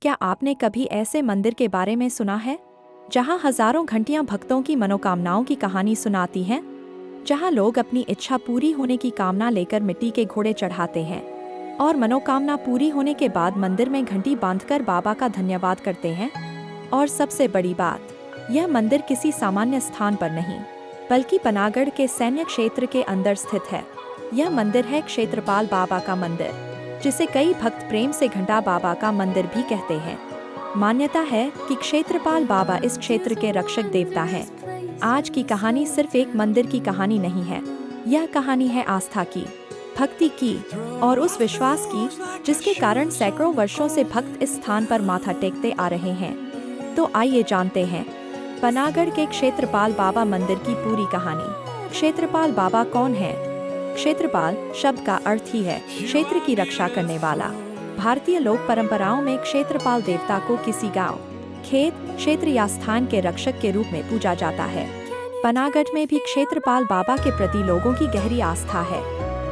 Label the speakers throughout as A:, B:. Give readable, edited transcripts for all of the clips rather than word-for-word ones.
A: क्या आपने कभी ऐसे मंदिर के बारे में सुना है जहां हजारों घंटियां भक्तों की मनोकामनाओं की कहानी सुनाती हैं, जहां लोग अपनी इच्छा पूरी होने की कामना लेकर मिट्टी के घोड़े चढ़ाते हैं और मनोकामना पूरी होने के बाद मंदिर में घंटी बांधकर बाबा का धन्यवाद करते हैं। और सबसे बड़ी बात, यह मंदिर किसी सामान्य स्थान पर नहीं बल्कि पनागढ़ के सैन्य क्षेत्र के अंदर स्थित है। यह मंदिर है क्षेत्रपाल बाबा का मंदिर, जिसे कई भक्त प्रेम से घंटा बाबा का मंदिर भी कहते हैं। मान्यता है कि क्षेत्रपाल बाबा इस क्षेत्र के रक्षक देवता हैं। आज की कहानी सिर्फ एक मंदिर की कहानी नहीं है, यह कहानी है आस्था की, भक्ति की और उस विश्वास की जिसके कारण सैकड़ों वर्षों से भक्त इस स्थान पर माथा टेकते आ रहे हैं। तो आइए जानते हैं पनागढ़ के क्षेत्रपाल बाबा मंदिर की पूरी कहानी। क्षेत्रपाल बाबा कौन है? क्षेत्रपाल शब्द का अर्थ ही है क्षेत्र की रक्षा करने वाला। भारतीय लोक परंपराओं में क्षेत्रपाल देवता को किसी गांव, खेत, क्षेत्र या स्थान के रक्षक के रूप में पूजा जाता है। पनागढ़ में भी क्षेत्रपाल बाबा के प्रति लोगों की गहरी आस्था है।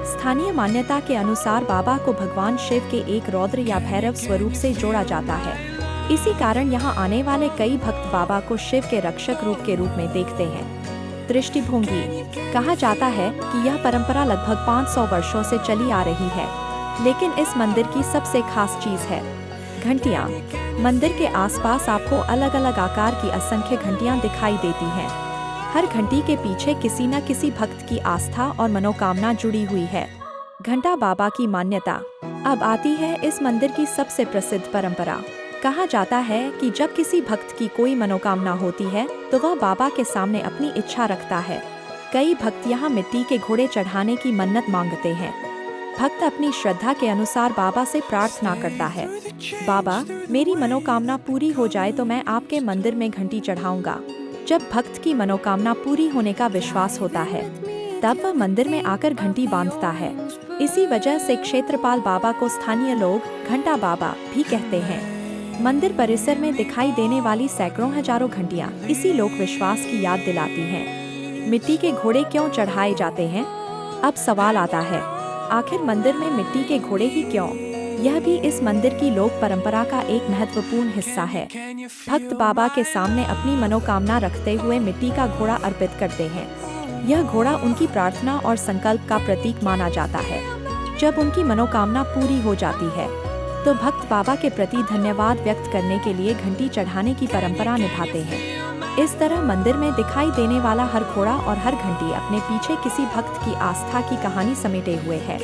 A: स्थानीय मान्यता के अनुसार बाबा को भगवान शिव के एक रौद्र या भैरव स्वरूप से जोड़ा जाता है। इसी कारण यहाँ आने वाले कई भक्त बाबा को शिव के रक्षक रूप के रूप में देखते हैं। दृष्टिभंगी, कहा जाता है कि यह परंपरा लगभग 500 वर्षों से चली आ रही है, लेकिन इस मंदिर की सबसे खास चीज है घंटियां। मंदिर के आसपास आपको अलग अलग आकार की असंख्य घंटियां दिखाई देती हैं। हर घंटी के पीछे किसी न किसी भक्त की आस्था और मनोकामना जुड़ी हुई है। घंटा बाबा की मान्यता। अब आती है इस मंदिर की सबसे प्रसिद्ध परंपरा। कहा जाता है कि जब किसी भक्त की कोई मनोकामना होती है तो वह बाबा के सामने अपनी इच्छा रखता है। कई भक्त यहाँ मिट्टी के घोड़े चढ़ाने की मन्नत मांगते हैं। भक्त अपनी श्रद्धा के अनुसार बाबा से प्रार्थना करता है, बाबा मेरी मनोकामना पूरी हो जाए तो मैं आपके मंदिर में घंटी चढ़ाऊंगा। जब भक्त की मनोकामना पूरी होने का विश्वास होता है तब वह मंदिर में आकर घंटी बांधता है। इसी वजह से क्षेत्रपाल बाबा को स्थानीय लोग घंटा बाबा भी कहते हैं। मंदिर परिसर में दिखाई देने वाली सैकड़ों हजारों घंटियां इसी लोक विश्वास की याद दिलाती हैं। मिट्टी के घोड़े क्यों चढ़ाए जाते हैं? अब सवाल आता है, आखिर मंदिर में मिट्टी के घोड़े ही क्यों? यह भी इस मंदिर की लोक परंपरा का एक महत्वपूर्ण हिस्सा है। भक्त बाबा के सामने अपनी मनोकामना रखते हुए मिट्टी का घोड़ा अर्पित करते हैं। यह घोड़ा उनकी प्रार्थना और संकल्प का प्रतीक माना जाता है। जब उनकी मनोकामना पूरी हो जाती है तो भक्त बाबा के प्रति धन्यवाद व्यक्त करने के लिए घंटी चढ़ाने की परंपरा निभाते हैं। इस तरह मंदिर में दिखाई देने वाला हर घोड़ा और हर घंटी अपने पीछे किसी भक्त की आस्था की कहानी समेटे हुए है।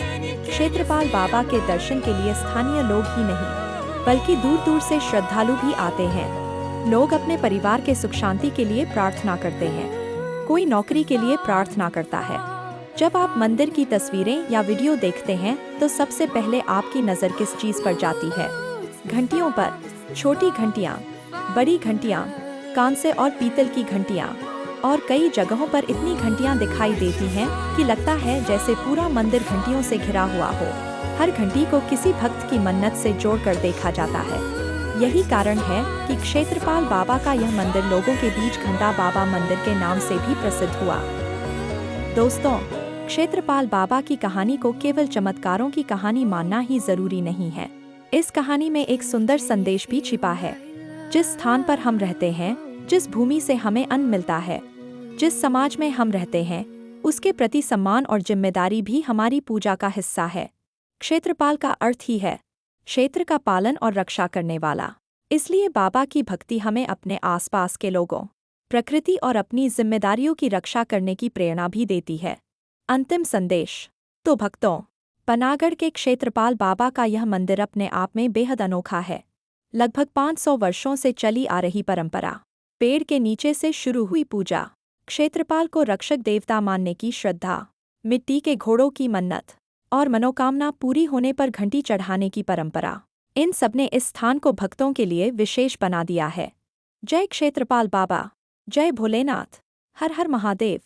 A: क्षेत्रपाल बाबा के दर्शन के लिए स्थानीय लोग ही नहीं बल्कि दूर दूर से श्रद्धालु भी आते हैं। लोग अपने परिवार के सुख शांति के लिए प्रार्थना करते हैं, कोई नौकरी के लिए प्रार्थना करता है। जब आप मंदिर की तस्वीरें या वीडियो देखते हैं तो सबसे पहले आपकी नज़र किस चीज़ पर जाती है? घंटियों पर। छोटी घंटियाँ, बड़ी घंटियाँ, कांसे और पीतल की घंटियाँ, और कई जगहों पर इतनी घंटियाँ दिखाई देती हैं कि लगता है जैसे पूरा मंदिर घंटियों से घिरा हुआ हो। हर घंटी को किसी भक्त की मन्नत से जोड़कर देखा जाता है। यही कारण है कि क्षेत्रपाल बाबा का यह मंदिर लोगों के बीच घंटा बाबा मंदिर के नाम से भी प्रसिद्ध हुआ। दोस्तों, क्षेत्रपाल बाबा की कहानी को केवल चमत्कारों की कहानी मानना ही जरूरी नहीं है। इस कहानी में एक सुंदर संदेश भी छिपा है। जिस स्थान पर हम रहते हैं, जिस भूमि से हमें अन्न मिलता है, जिस समाज में हम रहते हैं, उसके प्रति सम्मान और जिम्मेदारी भी हमारी पूजा का हिस्सा है। क्षेत्रपाल का अर्थ ही है क्षेत्र का पालन और रक्षा करने वाला। इसलिए बाबा की भक्ति हमें अपने आसपास के लोगों, प्रकृति और अपनी जिम्मेदारियों की रक्षा करने की प्रेरणा भी देती है। अंतिम संदेश। तो भक्तों, पनागढ़ के क्षेत्रपाल बाबा का यह मंदिर अपने आप में बेहद अनोखा है। लगभग 500 वर्षों से चली आ रही परंपरा, पेड़ के नीचे से शुरू हुई पूजा, क्षेत्रपाल को रक्षक देवता मानने की श्रद्धा, मिट्टी के घोड़ों की मन्नत और मनोकामना पूरी होने पर घंटी चढ़ाने की परंपरा, इन सब ने इस स्थान को भक्तों के लिए विशेष बना दिया है। जय क्षेत्रपाल बाबा, जय भोलेनाथ, हर हर महादेव।